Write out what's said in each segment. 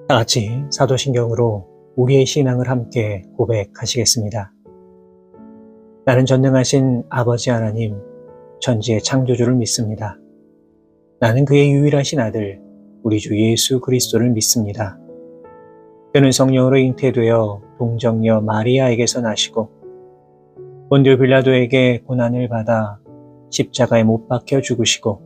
다 같이 사도신경으로 우리의 신앙을 함께 고백하시겠습니다. 나는 전능하신 아버지 하나님, 천지의 창조주를 믿습니다. 나는 그의 유일하신 아들, 우리 주 예수 그리스도를 믿습니다. 그는 성령으로 잉태되어 동정녀 마리아에게서 나시고 본디오 빌라도에게 고난을 받아 십자가에 못 박혀 죽으시고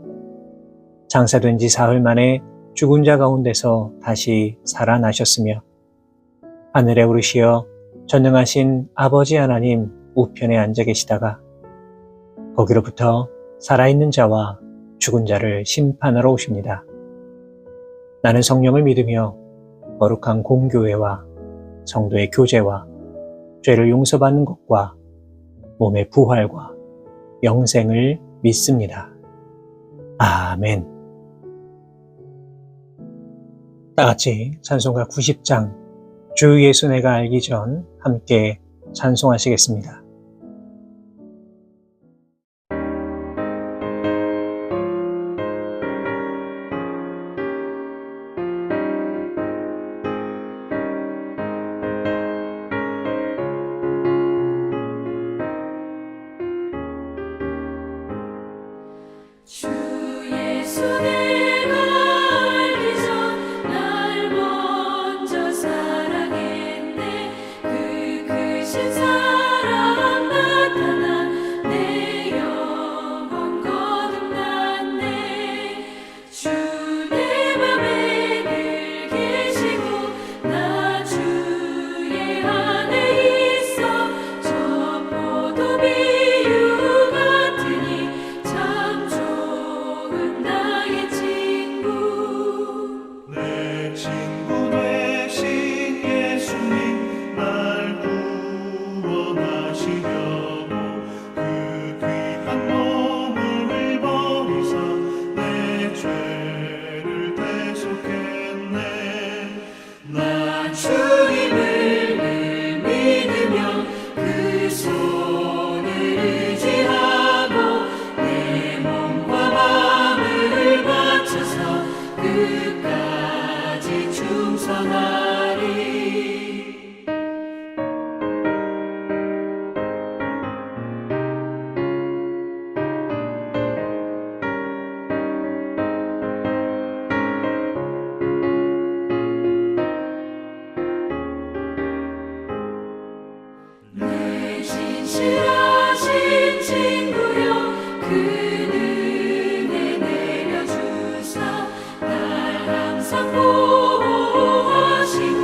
장사된 지 사흘 만에 죽은 자 가운데서 다시 살아나셨으며 하늘에 오르시어 전능하신 아버지 하나님 우편에 앉아 계시다가 거기로부터 살아있는 자와 죽은 자를 심판하러 오십니다. 나는 성령을 믿으며 거룩한 공교회와 성도의 교제와 죄를 용서받는 것과 몸의 부활과 영생을 믿습니다. 아멘. 다 같이 찬송가 90장 주 예수 내가 알기 전 함께 찬송하시겠습니다. 주 예수 내가 알기 전 날 먼저 사랑했네. 그 크신 사랑 나타나 내 영혼 거듭났네. 주 내 맘에 늘 계시고 나 주의 안에 있어. 저 포도 비유 같으니 참 좋은 나의 친구. 내 친구 되신 예수님 날 구원하시려고 그 귀한 몸을 버리사 내 죄를 대속했네. 나 주님을 늘 믿으며 그 손을 의지하고 내 몸과 마음을 바쳐서 끝까지 충성하리. 내 진실하신 친구여 그 은혜 내려주사 날 항상 보호하시고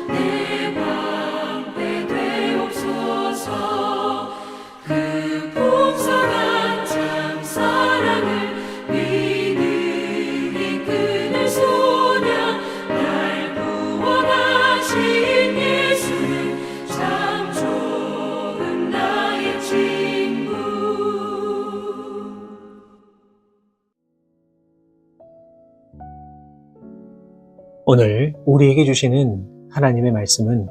내 방패 되옵소서. 그 풍성한 참 사랑을 믿음이 끊을 소냐. 날 구원하신 예수는 참 좋은 나의 친구. 오늘 우리에게 주시는 하나님의 말씀은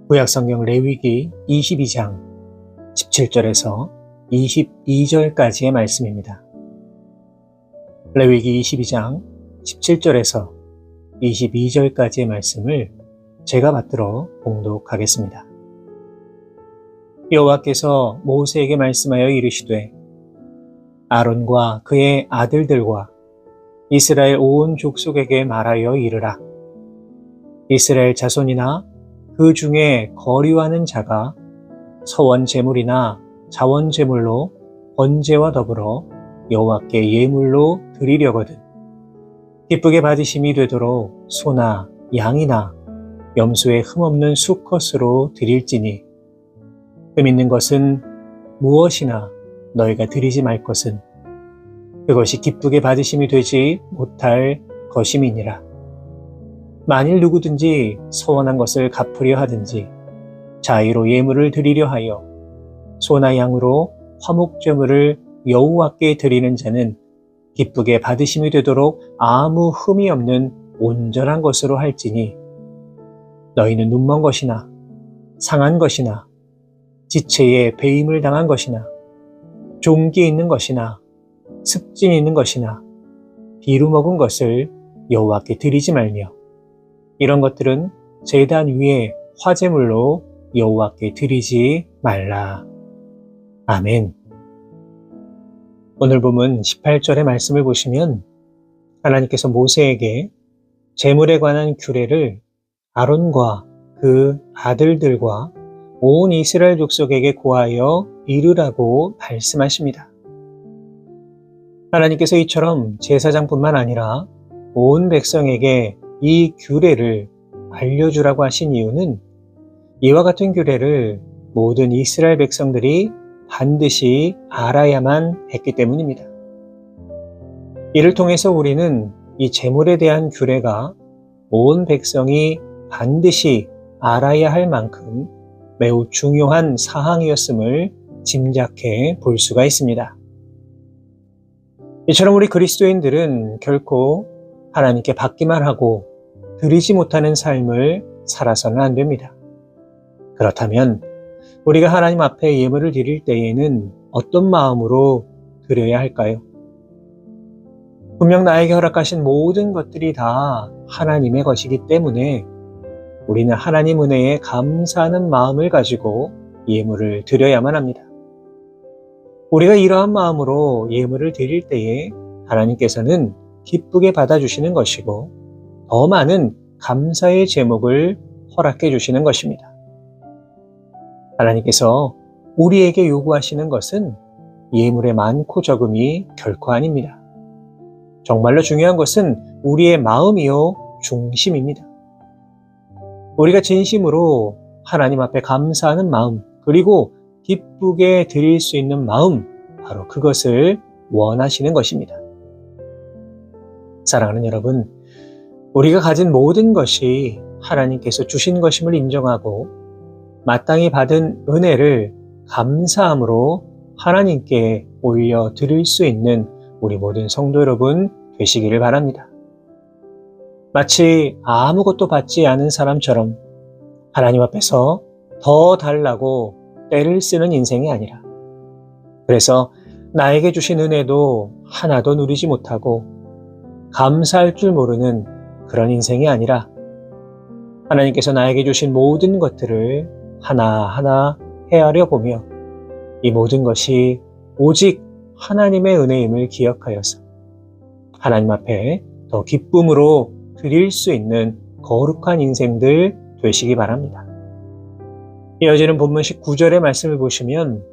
구약성경 레위기 22장 17절에서 22절까지의 말씀입니다. 레위기 22장 17절에서 22절까지의 말씀을 제가 받들어 봉독하겠습니다. 여호와께서 모세에게 말씀하여 이르시되 아론과 그의 아들들과 이스라엘 온 족속에게 말하여 이르라. 이스라엘 자손이나 그 중에 거류하는 자가 서원 제물이나 자원 제물로 번제와 더불어 여호와께 예물로 드리려거든 기쁘게 받으심이 되도록 소나 양이나 염소의 흠없는 수컷으로 드릴지니 흠 있는 것은 무엇이나 너희가 드리지 말 것은 그것이 기쁘게 받으심이 되지 못할 것임이니라. 만일 누구든지 서원한 것을 갚으려 하든지 자의로 예물을 드리려 하여 소나 양으로 화목제물을 여호와께 드리는 자는 기쁘게 받으심이 되도록 아무 흠이 없는 온전한 것으로 할지니 너희는 눈먼 것이나 상한 것이나 지체에 배임을 당한 것이나 종기 있는 것이나 습진 있는 것이나 비루 먹은 것을 여호와께 드리지 말며 이런 것들은 제단 위에 화제물로 여호와께 드리지 말라. 아멘. 오늘 본문 18절의 말씀을 보시면 하나님께서 모세에게 제물에 관한 규례를 아론과 그 아들들과 온 이스라엘 족속에게 고하여 이르라고 말씀하십니다. 하나님께서 이처럼 제사장뿐만 아니라 온 백성에게 이 규례를 알려주라고 하신 이유는 이와 같은 규례를 모든 이스라엘 백성들이 반드시 알아야만 했기 때문입니다. 이를 통해서 우리는 이 제물에 대한 규례가 온 백성이 반드시 알아야 할 만큼 매우 중요한 사항이었음을 짐작해 볼 수가 있습니다. 이처럼 우리 그리스도인들은 결코 하나님께 받기만 하고 드리지 못하는 삶을 살아서는 안 됩니다. 그렇다면 우리가 하나님 앞에 예물을 드릴 때에는 어떤 마음으로 드려야 할까요? 분명 나에게 허락하신 모든 것들이 다 하나님의 것이기 때문에 우리는 하나님 은혜에 감사하는 마음을 가지고 예물을 드려야만 합니다. 우리가 이러한 마음으로 예물을 드릴 때에 하나님께서는 기쁘게 받아주시는 것이고 더 많은 감사의 제목을 허락해 주시는 것입니다. 하나님께서 우리에게 요구하시는 것은 예물의 많고 적음이 결코 아닙니다. 정말로 중요한 것은 우리의 마음이요 중심입니다. 우리가 진심으로 하나님 앞에 감사하는 마음, 그리고 기쁘게 드릴 수 있는 마음, 바로 그것을 원하시는 것입니다. 사랑하는 여러분, 우리가 가진 모든 것이 하나님께서 주신 것임을 인정하고 마땅히 받은 은혜를 감사함으로 하나님께 올려 드릴 수 있는 우리 모든 성도 여러분 되시기를 바랍니다. 마치 아무것도 받지 않은 사람처럼 하나님 앞에서 더 달라고 떼를 쓰는 인생이 아니라, 그래서 나에게 주신 은혜도 하나도 누리지 못하고 감사할 줄 모르는 그런 인생이 아니라 하나님께서 나에게 주신 모든 것들을 하나하나 헤아려 보며 이 모든 것이 오직 하나님의 은혜임을 기억하여서 하나님 앞에 더 기쁨으로 드릴 수 있는 거룩한 인생들 되시기 바랍니다. 이어지는 본문 19절의 말씀을 보시면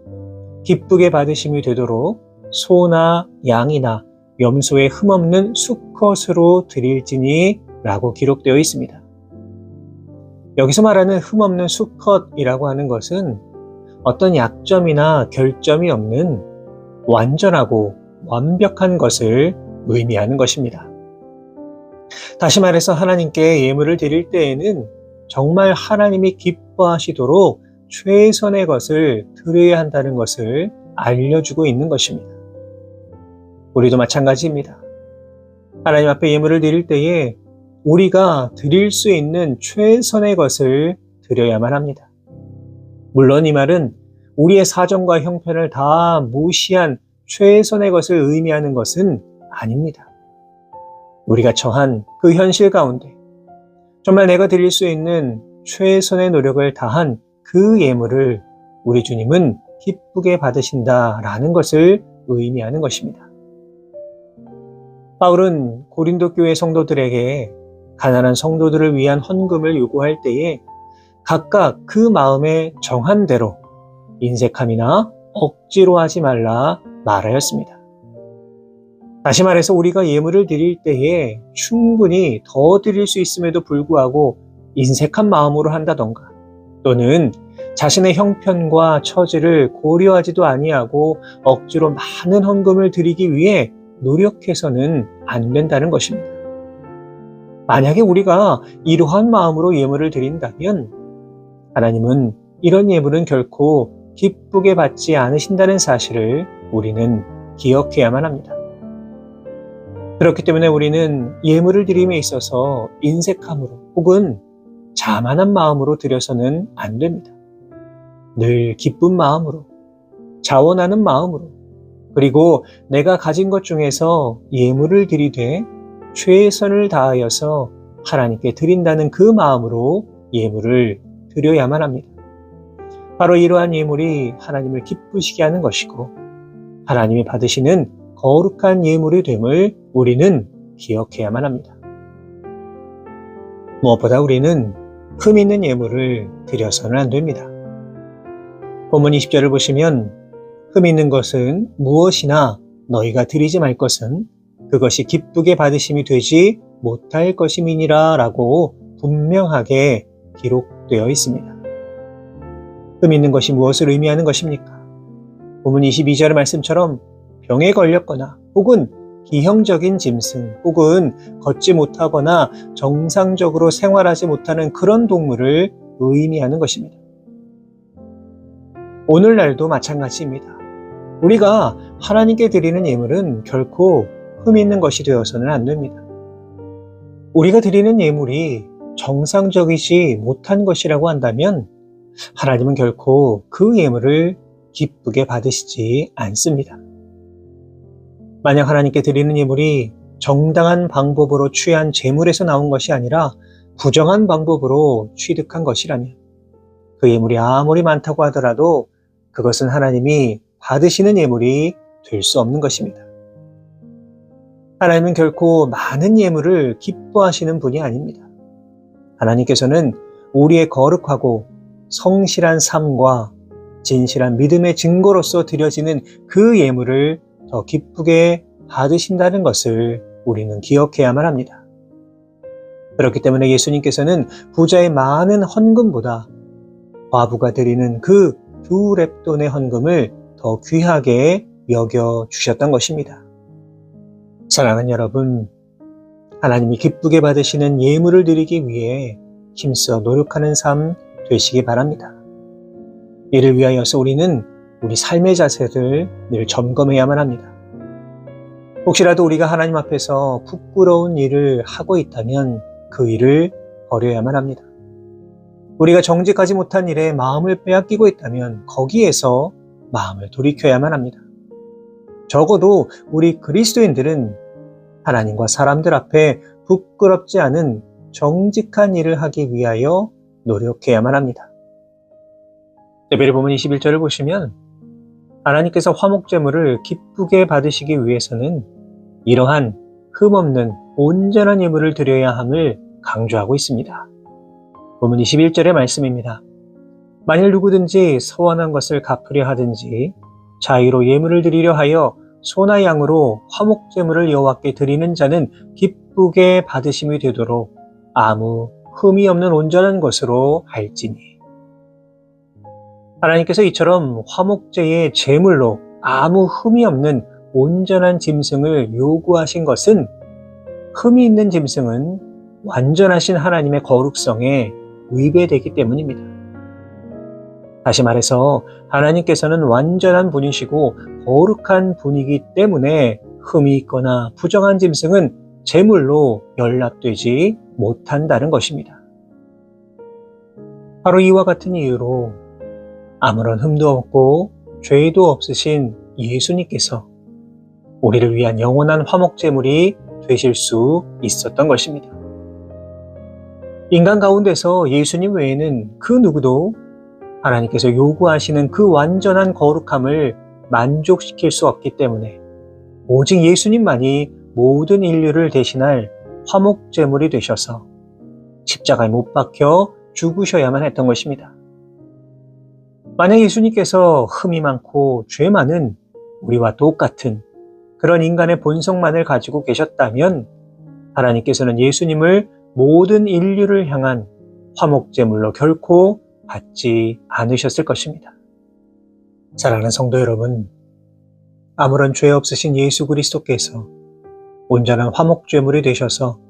기쁘게 받으심이 되도록 소나 양이나 염소의 흠없는 수컷으로 드릴지니 라고 기록되어 있습니다. 여기서 말하는 흠없는 수컷이라고 하는 것은 어떤 약점이나 결점이 없는 완전하고 완벽한 것을 의미하는 것입니다. 다시 말해서 하나님께 예물을 드릴 때에는 정말 하나님이 기뻐하시도록 최선의 것을 드려야 한다는 것을 알려주고 있는 것입니다. 우리도 마찬가지입니다. 하나님 앞에 예물을 드릴 때에 우리가 드릴 수 있는 최선의 것을 드려야만 합니다. 물론 이 말은 우리의 사정과 형편을 다 무시한 최선의 것을 의미하는 것은 아닙니다. 우리가 처한 그 현실 가운데 정말 내가 드릴 수 있는 최선의 노력을 다한 그 예물을 우리 주님은 기쁘게 받으신다라는 것을 의미하는 것입니다. 바울은 고린도 교회 성도들에게 가난한 성도들을 위한 헌금을 요구할 때에 각각 그 마음에 정한 대로 인색함이나 억지로 하지 말라 말하였습니다. 다시 말해서 우리가 예물을 드릴 때에 충분히 더 드릴 수 있음에도 불구하고 인색한 마음으로 한다던가, 또는 자신의 형편과 처지를 고려하지도 아니하고 억지로 많은 헌금을 드리기 위해 노력해서는 안 된다는 것입니다. 만약에 우리가 이러한 마음으로 예물을 드린다면 하나님은 이런 예물은 결코 기쁘게 받지 않으신다는 사실을 우리는 기억해야만 합니다. 그렇기 때문에 우리는 예물을 드림에 있어서 인색함으로 혹은 자만한 마음으로 드려서는 안 됩니다. 늘 기쁜 마음으로, 자원하는 마음으로, 그리고 내가 가진 것 중에서 예물을 드리되 최선을 다하여서 하나님께 드린다는 그 마음으로 예물을 드려야만 합니다. 바로 이러한 예물이 하나님을 기쁘시게 하는 것이고 하나님이 받으시는 거룩한 예물이 됨을 우리는 기억해야만 합니다. 무엇보다 우리는 흠 있는 예물을 드려서는 안 됩니다. 본문 20절을 보시면 흠 있는 것은 무엇이나 너희가 드리지 말 것은 그것이 기쁘게 받으심이 되지 못할 것임이니라 라고 분명하게 기록되어 있습니다. 흠 있는 것이 무엇을 의미하는 것입니까? 본문 22절의 말씀처럼 병에 걸렸거나 혹은 기형적인 짐승 혹은 걷지 못하거나 정상적으로 생활하지 못하는 그런 동물을 의미하는 것입니다. 오늘날도 마찬가지입니다. 우리가 하나님께 드리는 예물은 결코 흠 있는 것이 되어서는 안 됩니다. 우리가 드리는 예물이 정상적이지 못한 것이라고 한다면 하나님은 결코 그 예물을 기쁘게 받으시지 않습니다. 만약 하나님께 드리는 예물이 정당한 방법으로 취한 재물에서 나온 것이 아니라 부정한 방법으로 취득한 것이라면 그 예물이 아무리 많다고 하더라도 그것은 하나님이 받으시는 예물이 될 수 없는 것입니다. 하나님은 결코 많은 예물을 기뻐하시는 분이 아닙니다. 하나님께서는 우리의 거룩하고 성실한 삶과 진실한 믿음의 증거로서 드려지는 그 예물을 더 기쁘게 받으신다는 것을 우리는 기억해야만 합니다. 그렇기 때문에 예수님께서는 부자의 많은 헌금보다 과부가 드리는 그 2렙돈의 헌금을 더 귀하게 여겨주셨던 것입니다. 사랑하는 여러분, 하나님이 기쁘게 받으시는 예물을 드리기 위해 힘써 노력하는 삶 되시기 바랍니다. 이를 위하여서 우리는 우리 삶의 자세를 늘 점검해야만 합니다. 혹시라도 우리가 하나님 앞에서 부끄러운 일을 하고 있다면 그 일을 버려야만 합니다. 우리가 정직하지 못한 일에 마음을 빼앗기고 있다면 거기에서 마음을 돌이켜야만 합니다. 적어도 우리 그리스도인들은 하나님과 사람들 앞에 부끄럽지 않은 정직한 일을 하기 위하여 노력해야만 합니다. 레위기 본문 21절을 보시면 하나님께서 화목제물을 기쁘게 받으시기 위해서는 이러한 흠없는 온전한 예물을 드려야 함을 강조하고 있습니다. 본문 21절의 말씀입니다. 만일 누구든지 서원한 것을 갚으려 하든지 자의로 예물을 드리려 하여 소나 양으로 화목제물을 여호와께 드리는 자는 기쁘게 받으심이 되도록 아무 흠이 없는 온전한 것으로 할지니. 하나님께서 이처럼 화목제의 제물로 아무 흠이 없는 온전한 짐승을 요구하신 것은 흠이 있는 짐승은 완전하신 하나님의 거룩성에 위배되기 때문입니다. 다시 말해서 하나님께서는 완전한 분이시고 거룩한 분이기 때문에 흠이 있거나 부정한 짐승은 제물로 연락되지 못한다는 것입니다. 바로 이와 같은 이유로 아무런 흠도 없고 죄도 없으신 예수님께서 우리를 위한 영원한 화목제물이 되실 수 있었던 것입니다. 인간 가운데서 예수님 외에는 그 누구도 하나님께서 요구하시는 그 완전한 거룩함을 만족시킬 수 없기 때문에 오직 예수님만이 모든 인류를 대신할 화목제물이 되셔서 십자가에 못 박혀 죽으셔야만 했던 것입니다. 만약 예수님께서 흠이 많고 죄 많은 우리와 똑같은 그런 인간의 본성만을 가지고 계셨다면 하나님께서는 예수님을 모든 인류를 향한 화목제물로 결코 받지 않으셨을 것입니다. 사랑하는 성도 여러분, 아무런 죄 없으신 예수 그리스도께서 온전한 화목제물이 되셔서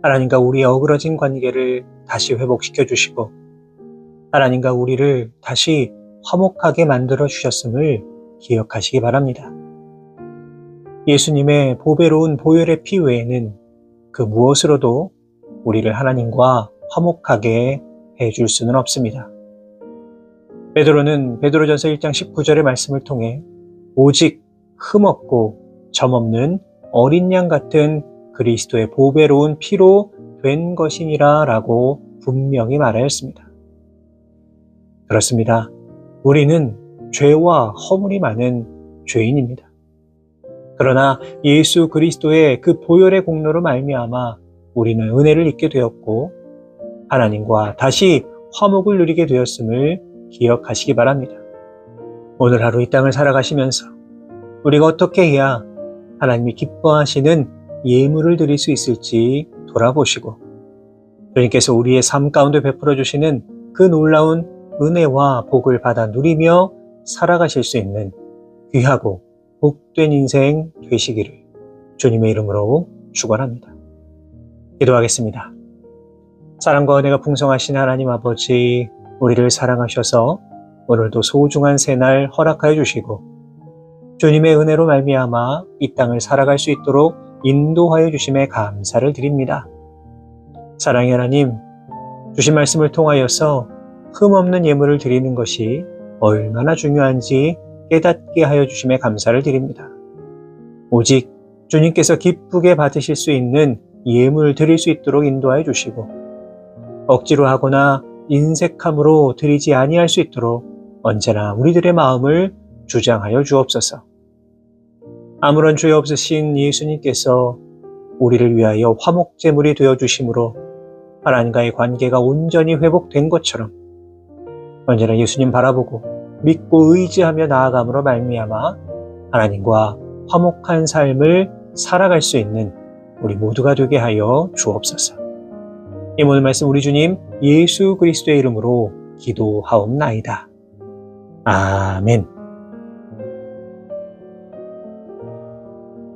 하나님과 우리의 어그러진 관계를 다시 회복시켜 주시고 하나님과 우리를 다시 화목하게 만들어 주셨음을 기억하시기 바랍니다. 예수님의 보배로운 보혈의 피 외에는 그 무엇으로도 우리를 하나님과 화목하게 해줄 수는 없습니다. 베드로는 베드로전서 1장 19절의 말씀을 통해 오직 흠없고 점없는 어린 양 같은 그리스도의 보배로운 피로 된 것이니라 라고 분명히 말하였습니다. 그렇습니다. 우리는 죄와 허물이 많은 죄인입니다. 그러나 예수 그리스도의 그 보혈의 공로로 말미암아 우리는 은혜를 입게 되었고 하나님과 다시 화목을 누리게 되었음을 기억하시기 바랍니다. 오늘 하루 이 땅을 살아가시면서 우리가 어떻게 해야 하나님이 기뻐하시는 예물을 드릴 수 있을지 돌아보시고 주님께서 우리의 삶 가운데 베풀어 주시는 그 놀라운 은혜와 복을 받아 누리며 살아가실 수 있는 귀하고 복된 인생 되시기를 주님의 이름으로 축원합니다. 기도하겠습니다. 사랑과 은혜가 풍성하신 하나님 아버지, 우리를 사랑하셔서 오늘도 소중한 새날 허락하여 주시고 주님의 은혜로 말미암아 이 땅을 살아갈 수 있도록 인도하여 주심에 감사를 드립니다. 사랑의 하나님, 주신 말씀을 통하여서 흠없는 예물을 드리는 것이 얼마나 중요한지 깨닫게 하여 주심에 감사를 드립니다. 오직 주님께서 기쁘게 받으실 수 있는 예물 드릴 수 있도록 인도하여 주시고 억지로 하거나 인색함으로 드리지 아니할 수 있도록 언제나 우리들의 마음을 주장하여 주옵소서. 아무런 죄 없으신 예수님께서 우리를 위하여 화목제물이 되어주심으로 하나님과의 관계가 온전히 회복된 것처럼 언제나 예수님 바라보고 믿고 의지하며 나아감으로 말미암아 하나님과 화목한 삶을 살아갈 수 있는 우리 모두가 되게 하여 주옵소서. 이 모든 말씀 우리 주님 예수 그리스도의 이름으로 기도하옵나이다. 아멘.